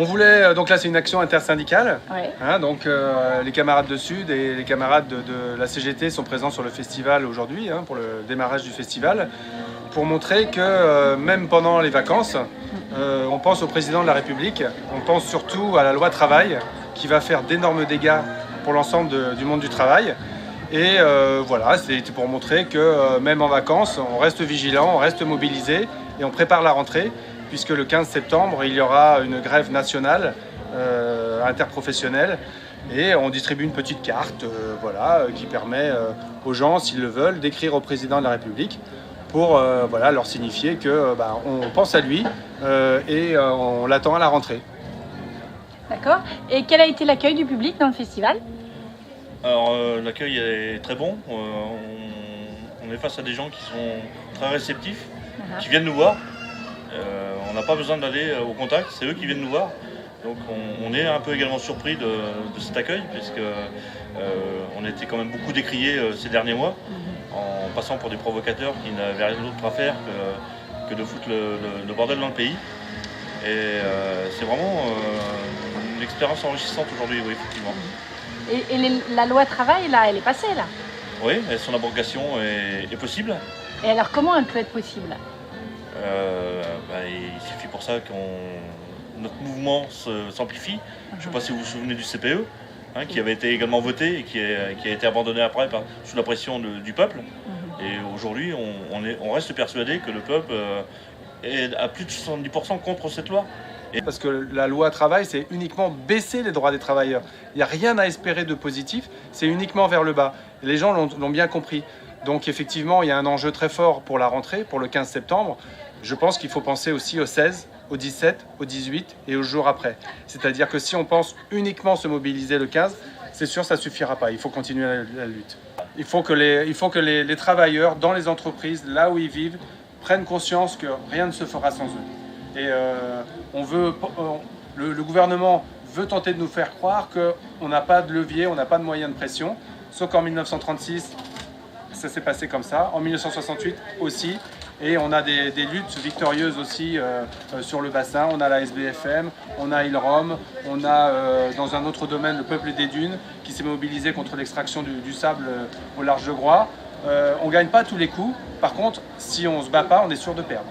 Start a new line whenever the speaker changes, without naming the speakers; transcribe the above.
On voulait, donc là c'est une action intersyndicale,
Ouais.
hein, donc les camarades de Sud et les camarades de la CGT sont présents sur le festival aujourd'hui, hein, pour le démarrage du festival, pour montrer que même pendant les vacances, on pense au président de la République, on pense surtout à la loi travail qui va faire d'énormes dégâts pour l'ensemble du monde du travail. Et voilà, c'était pour montrer que même en vacances, on reste vigilant, on reste mobilisé et on prépare la rentrée, puisque le 15 septembre, il y aura une grève nationale interprofessionnelle et on distribue une petite carte voilà, qui permet aux gens, s'ils le veulent, d'écrire au président de la République pour voilà, leur signifier que on pense à lui et on l'attend à la rentrée.
D'accord. Et quel a été l'accueil du public dans le festival?
Alors l'accueil est très bon, on est face à des gens qui sont très réceptifs, qui viennent nous voir. On n'a pas besoin d'aller au contact, c'est eux qui viennent nous voir. Donc on est un peu également surpris de cet accueil, puisque on a été quand même beaucoup décriés ces derniers mois, en passant pour des provocateurs qui n'avaient rien d'autre à faire que de foutre le bordel dans le pays. Et c'est vraiment une expérience enrichissante aujourd'hui, oui, effectivement.
Et la loi travail, là, elle est passée, là.
Oui, et son abrogation est possible.
Et alors, comment elle peut être possible?
Il suffit pour ça que notre mouvement s'amplifie. Je ne sais pas si vous vous souvenez du CPE, hein, qui avait été également voté et qui a été abandonné après sous la pression du peuple. Et aujourd'hui, on reste persuadé que le peuple est à plus de 70% contre cette loi.
Parce que la loi travail, c'est uniquement baisser les droits des travailleurs. Il n'y a rien à espérer de positif, c'est uniquement vers le bas. Et les gens l'ont bien compris. Donc effectivement, il y a un enjeu très fort pour la rentrée, pour le 15 septembre. Je pense qu'il faut penser aussi au 16, au 17, au 18 et au jour après. C'est-à-dire que si on pense uniquement se mobiliser le 15, c'est sûr ça ne suffira pas. Il faut continuer la lutte. Il faut que les travailleurs dans les entreprises, là où ils vivent, prennent conscience que rien ne se fera sans eux. Et le gouvernement veut tenter de nous faire croire qu'on n'a pas de levier, on n'a pas de moyens de pression. Sauf qu'en 1936, ça s'est passé comme ça. En 1968 aussi. Et on a des luttes victorieuses aussi sur le bassin. On a la SBFM, on a ILROM, on a dans un autre domaine le Peuple des Dunes qui s'est mobilisé contre l'extraction du sable au large de Groix. On ne gagne pas tous les coups. Par contre, si on ne se bat pas, on est sûr de perdre.